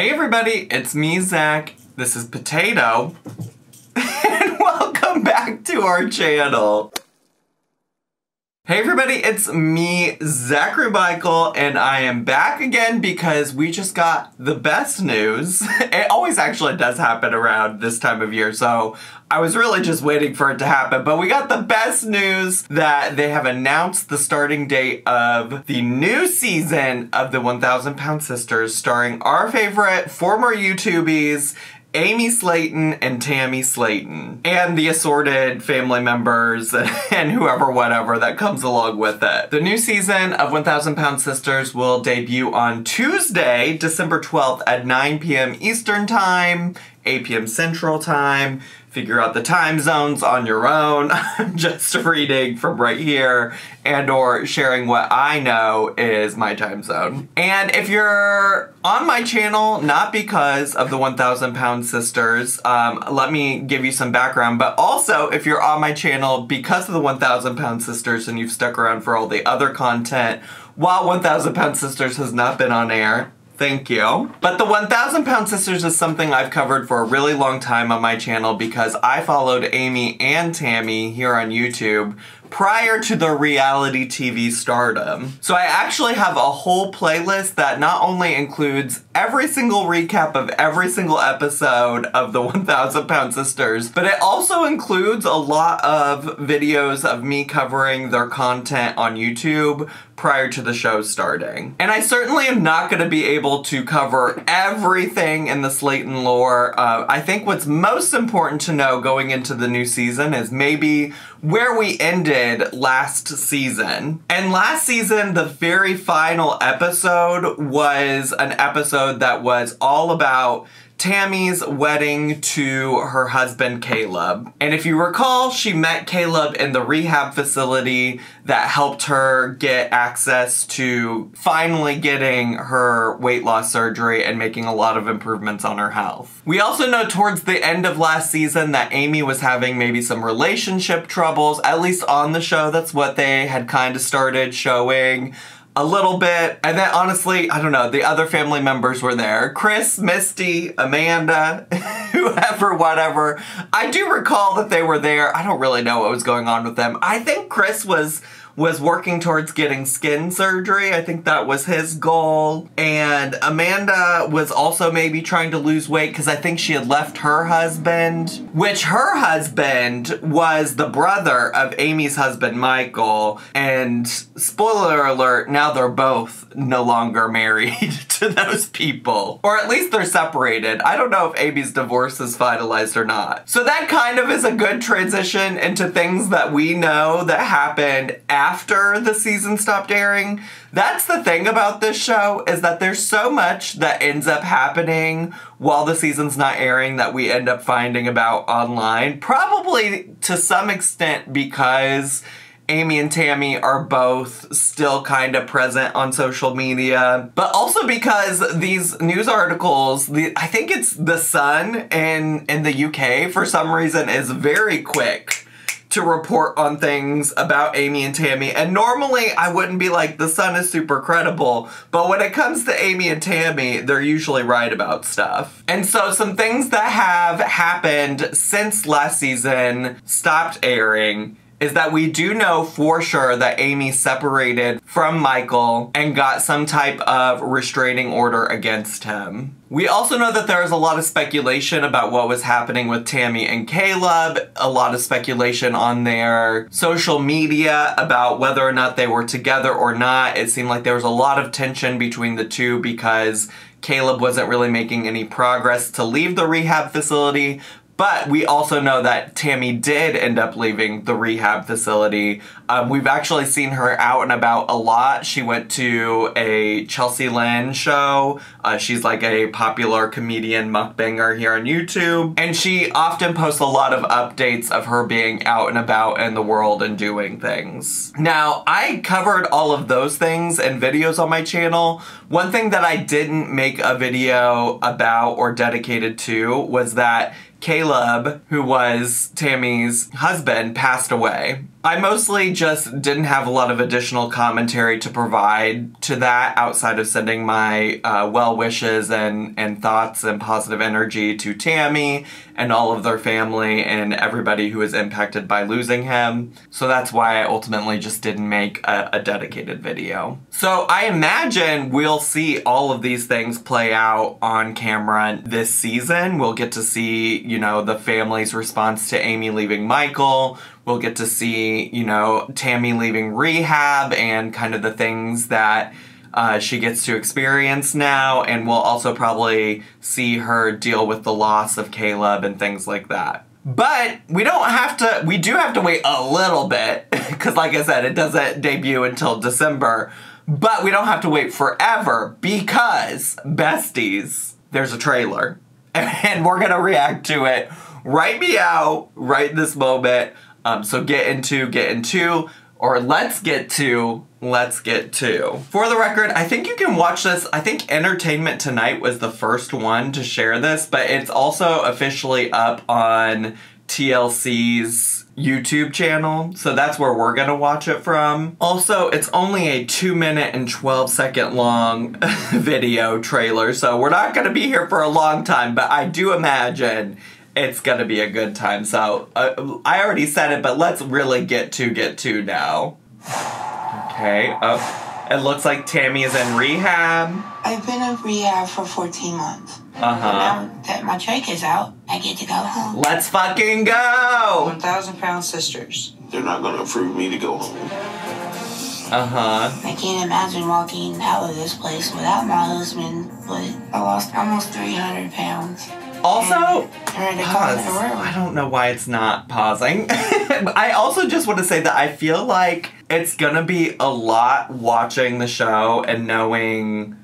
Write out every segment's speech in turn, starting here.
Hey everybody, it's me, Zach. This is Potato. And welcome back to our channel. Hey everybody, it's me, Zachary Michael, and I am back again because we just got the best news. It always actually does happen around this time of year, so I was really just waiting for it to happen, but we got the best news that they have announced the starting date of the new season of the 1,000 Pound Sisters, starring our favorite former YouTubies, Amy Slayton and Tammy Slayton, and the assorted family members and whoever, whatever that comes along with it. The new season of 1,000 Pound Sisters will debut on Tuesday, December 12th at 9 p.m. Eastern Time, 8 p.m. Central Time. Figure out the time zones on your own. I'm just reading from right here and or sharing what I know is my time zone. And if you're on my channel, not because of the 1,000 Pound Sisters, let me give you some background, but also if you're on my channel because of the 1,000 Pound Sisters and you've stuck around for all the other content while 1,000 Pound Sisters has not been on air, thank you. But the 1,000 Pound Sisters is something I've covered for a really long time on my channel because I followed Amy and Tammy here on YouTube prior to their reality TV stardom. So I actually have a whole playlist that not only includes every single recap of every single episode of the 1,000 Pound Sisters, but it also includes a lot of videos of me covering their content on YouTube prior to the show starting. And I certainly am not going to be able to cover everything in the Slayton lore. I think what's most important to know going into the new season is maybe where we ended last season. And last season, the very final episode was an episode that was all about Tammy's wedding to her husband, Caleb. And if you recall, she met Caleb in the rehab facility that helped her get access to finally getting her weight loss surgery and making a lot of improvements on her health. We also know towards the end of last season that Amy was having maybe some relationship troubles, at least on the show. That's what they had kind of started showing a little bit. And then honestly, I don't know, the other family members were there. Chris, Misty, Amanda, whoever, whatever. I do recall that they were there. I don't really know what was going on with them. I think Chris was working towards getting skin surgery. I think that was his goal. And Amanda was also maybe trying to lose weight because I think she had left her husband, which her husband was the brother of Amy's husband, Michael. And spoiler alert, now they're both no longer married to those people. Or at least they're separated. I don't know if Amy's divorce is finalized or not. So that kind of is a good transition into things that we know that happened after the season stopped airing. That's the thing about this show, is that there's so much that ends up happening while the season's not airing that we end up finding about online. Probably to some extent because Amy and Tammy are both still kind of present on social media, but also because these news articles, I think it's The Sun in the UK for some reason is very quick to report on things about Amy and Tammy. And normally I wouldn't be like, The Sun is super credible, but when it comes to Amy and Tammy, they're usually right about stuff. And so some things that have happened since last season stopped airing is that we do know for sure that Amy separated from Michael and got some type of restraining order against him. We also know that there is a lot of speculation about what was happening with Tammy and Caleb, a lot of speculation on their social media about whether or not they were together or not. It seemed like there was a lot of tension between the two because Caleb wasn't really making any progress to leave the rehab facility. But we also know that Tammy did end up leaving the rehab facility. We've actually seen her out and about a lot. She went to a Chelsea Lynn show. She's like a popular comedian mukbanger here on YouTube. And she often posts a lot of updates of her being out and about in the world and doing things. Now, I covered all of those things in videos on my channel. One thing that I didn't make a video about or dedicated to was that Caleb, who was Tammy's husband, passed away. I mostly just didn't have a lot of additional commentary to provide to that outside of sending my well wishes and thoughts and positive energy to Tammy and all of their family and everybody who was impacted by losing him. So that's why I ultimately just didn't make a dedicated video. So I imagine we'll see all of these things play out on camera this season. We'll get to see, you know, the family's response to Amy leaving Michael. We'll get to see, you know, Tammy leaving rehab and kind of the things that she gets to experience now. And we'll also probably see her deal with the loss of Caleb and things like that. But we do have to wait a little bit because like I said, it doesn't debut until December. But we don't have to wait forever because, besties, there's a trailer. And we're going to react to it right this moment. So let's get to. For the record, I think you can watch this. I think Entertainment Tonight was the first one to share this, but it's also officially up on TLC's YouTube channel, so that's where we're gonna watch it from. Also, it's only a 2-minute and 12-second long video trailer, so we're not gonna be here for a long time, but I do imagine it's gonna be a good time. So I already said it, but let's really get to now. Okay, it looks like Tammy is in rehab. I've been in rehab for 14 months. Now that my trach is out, I get to go home. Let's fucking go! 1,000-pound sisters. They're not gonna approve me to go home. I can't imagine walking out of this place without my husband, but I lost almost 300 pounds. Also, pause. I don't know why it's not pausing. I also just want to say that I feel like it's gonna be a lot watching the show and knowing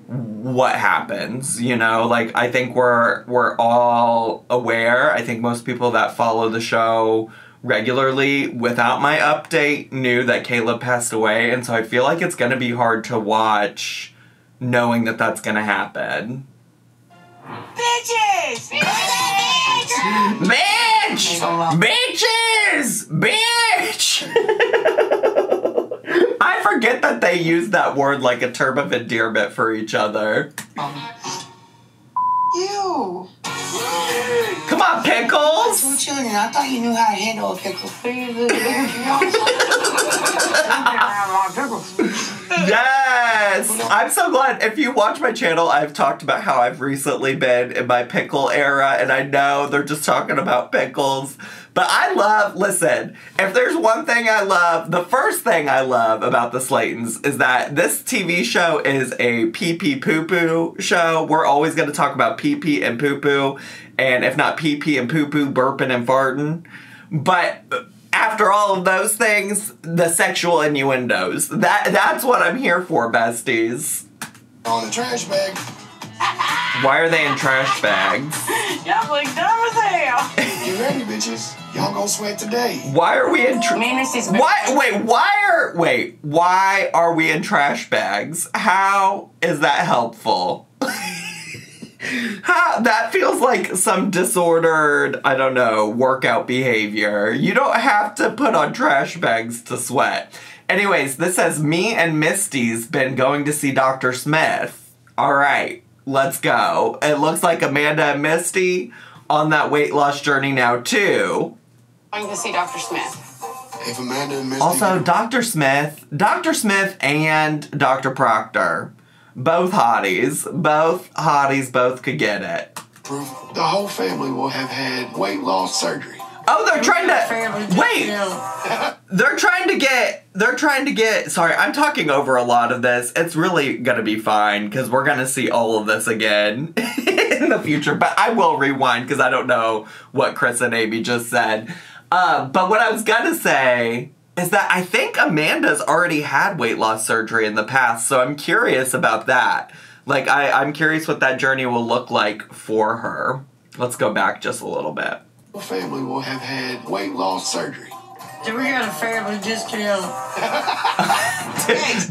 what happens, you know? Like, I think we're all aware. I think most people that follow the show regularly without my update knew that Caleb passed away, and so I feel like it's gonna be hard to watch knowing that that's gonna happen. Bitches! Bitch! Bitches! Bitch! I forget that they use that word like a term of endearment for each other. Ew! Come on, Pickles! Two children, I thought you knew how to handle a pickle. Yes! I'm so glad. If you watch my channel, I've talked about how I've recently been in my pickle era, and I know they're just talking about pickles. But listen, if there's one thing I love, the first thing I love about the Slaytons is that this TV show is a pee-pee poo-poo show. We're always going to talk about pee-pee and poo-poo, and if not pee-pee and poo-poo, burping and farting. But after all of those things, the sexual innuendos. That's what I'm here for, besties. On the trash bag. Why are they in trash bags? Y'all look dumb as hell. Get ready, bitches. Y'all gonna sweat today. Why are we in why are we in trash bags? How is that helpful? That feels like some disordered, I don't know, workout behavior. You don't have to put on trash bags to sweat. Anyways, this says, me and Misty's been going to see Dr. Smith. All right, let's go. It looks like Amanda and Misty on that weight loss journey now, too. Going to see Dr. Smith. If Amanda and Misty... Also, Dr. Smith and Dr. Proctor. Both hotties, both could get it. The whole family will have had weight loss surgery. Oh, they're trying to, wait, they're trying to get, sorry, I'm talking over a lot of this. It's really gonna be fine, because we're gonna see all of this again in the future, but I will rewind, because I don't know what Chris and Amy just said. But what I was gonna say is that I think Amanda's already had weight loss surgery in the past, so I'm curious about that. Like, I'm curious what that journey will look like for her. Let's go back just a little bit. The family will have had weight loss surgery. Do we get a family discount?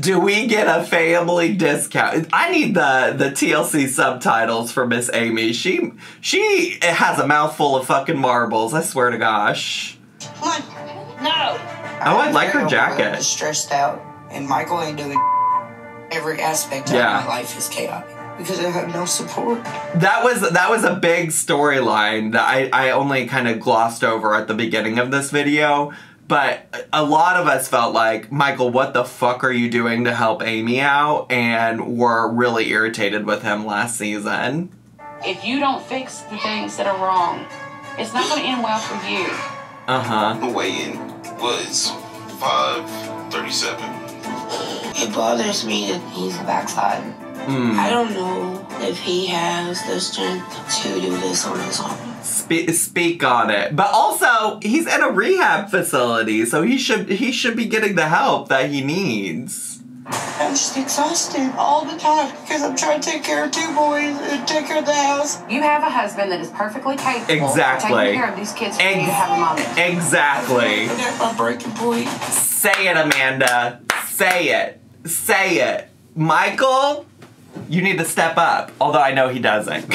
Do we get a family discount? I need the TLC subtitles for Miss Amy. She has a mouthful of fucking marbles, I swear to gosh. What? No. Oh, I like her jacket. Stressed out, and Michael ain't doing every aspect of my life is chaotic because I have no support. That was a big storyline that I only kind of glossed over at the beginning of this video. But a lot of us felt like, Michael, what the fuck are you doing to help Amy out? And were really irritated with him last season. If you don't fix the things that are wrong, it's not going to end well for you. The weigh-in was 5:37. It bothers me that he's backsliding. I don't know if he has the strength to do this on his own. Speak on it. But also, he's in a rehab facility, so he should be getting the help that he needs. I'm just exhausted all the time because I'm trying to take care of 2 boys and take care of the house. You have a husband that is perfectly capable of Exactly. taking care of these kids for you to have a moment. Exactly. And that's my breaking point. Say it, Amanda. Say it. Say it. Michael, you need to step up. Although I know he doesn't.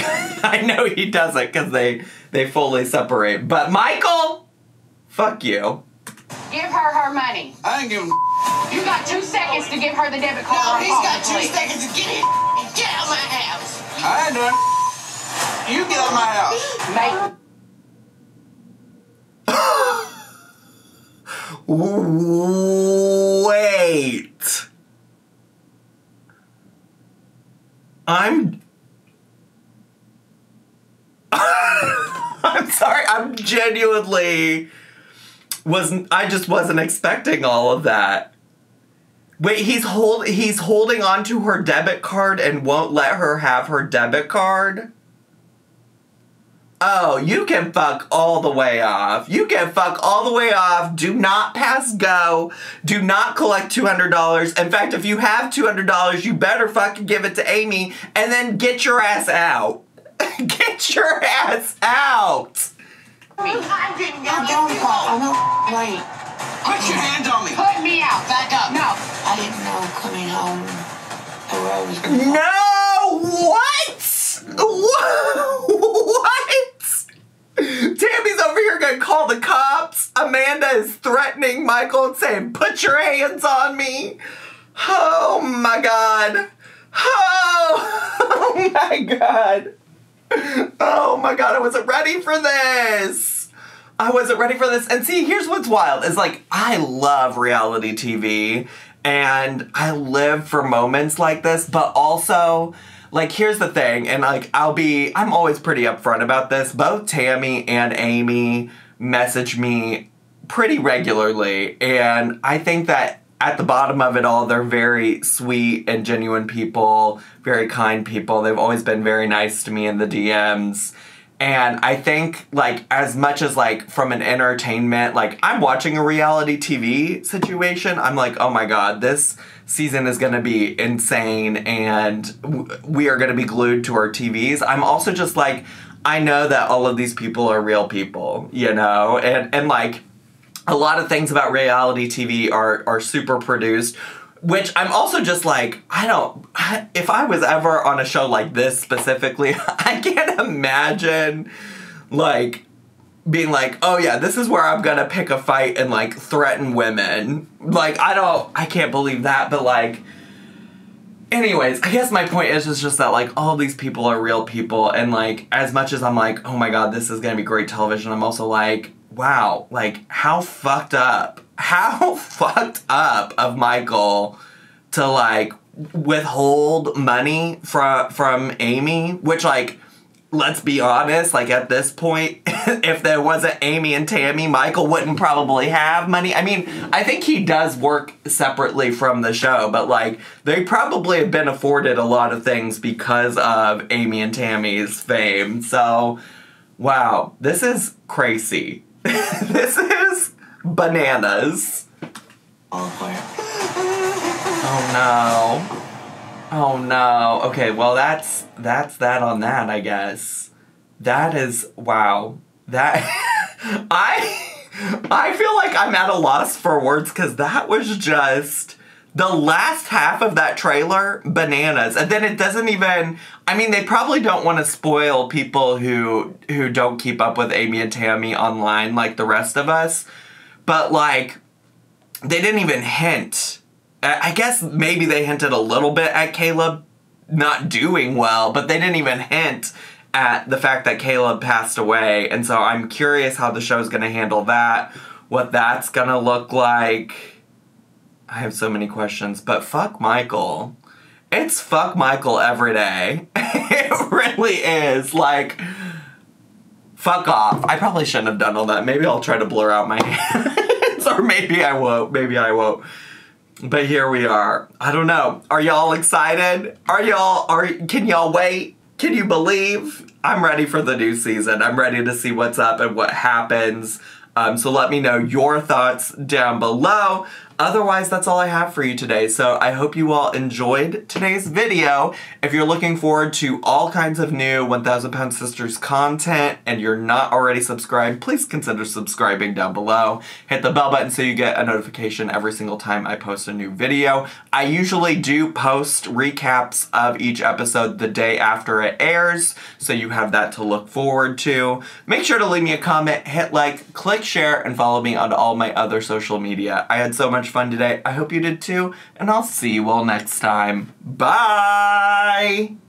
I know he doesn't because they fully separate. But Michael, fuck you. Give her money. I ain't giving. You got 2 seconds to give her the debit card. No, or he's call got the 2 police. seconds to get out of my house. I ain't doing. You get out of my house. Wait. I'm sorry, I'm genuinely I just wasn't expecting all of that. Wait, he's holding on to her debit card and won't let her have her debit card? Oh, you can fuck all the way off. You can fuck all the way off. Do not pass go. Do not collect $200. In fact, if you have $200, you better fucking give it to Amy and then get your ass out. Get your ass out. I didn't get I'm not right. Put your hands on me. Put me out. Back up. No. I didn't know coming home where I was going. No! What? What? Tammy's over here gonna call the cops. Amanda is threatening Michael and saying, put your hands on me. Oh my God. Oh my God. Oh my God, I wasn't ready for this. I wasn't ready for this. And see, here's what's wild is like, I love reality TV and I live for moments like this, but also, like, here's the thing, and like, I'm always pretty upfront about this. Both Tammy and Amy message me pretty regularly, and I think that at the bottom of it all, they're very sweet and genuine people, very kind people. They've always been very nice to me in the DMs. And I think, like, as much as, like, from an entertainment, like, I'm watching a reality TV situation, I'm like, oh my God, this season is gonna be insane and we are gonna be glued to our TVs. I'm also just like, I know that all of these people are real people, you know? And like, a lot of things about reality TV are super produced, which I'm also just like, if I was ever on a show like this specifically, I can't imagine, like, being like, oh yeah, this is where I'm gonna pick a fight and, like, threaten women. Like, I can't believe that, but, like, anyways, I guess my point is just that, like, all these people are real people, and, like, as much as I'm like, oh my God, this is gonna be great television, I'm also like, wow, like, how fucked up of Michael to, like, withhold money from Amy, which, like, let's be honest, like, at this point, if there wasn't Amy and Tammy, Michael wouldn't probably have money. I mean, I think he does work separately from the show, but, like, they probably have been afforded a lot of things because of Amy and Tammy's fame. So, wow, this is crazy. This is bananas. Oh no. Oh no. Okay, well that's that on that, I guess. That is, wow. That I feel like I'm at a loss for words because that was just the last half of that trailer, bananas. And then it doesn't even, I mean, they probably don't want to spoil people who don't keep up with Amy and Tammy online like the rest of us. But, like, they didn't even hint. I guess maybe they hinted a little bit at Caleb not doing well, but they didn't even hint at the fact that Caleb passed away. And so I'm curious how the show's going to handle that, what that's going to look like. I have so many questions, but fuck Michael. It's fuck Michael every day. It really is. Like, fuck off. I probably shouldn't have done all that. Maybe I'll try to blur out my hands, or maybe I won't. Maybe I won't. But here we are. I don't know. Are y'all excited? Can y'all wait? Can you believe? I'm ready for the new season. I'm ready to see what's up and what happens. So let me know your thoughts down below. Otherwise, that's all I have for you today. So I hope you all enjoyed today's video. If you're looking forward to all kinds of new 1000 Pound Sisters content and you're not already subscribed, please consider subscribing down below. Hit the bell button so you get a notification every single time I post a new video. I usually do post recaps of each episode the day after it airs, so you have that to look forward to. Make sure to leave me a comment, hit like, click share, and follow me on all my other social media. I had so much fun today. I hope you did too, and I'll see you all next time. Bye!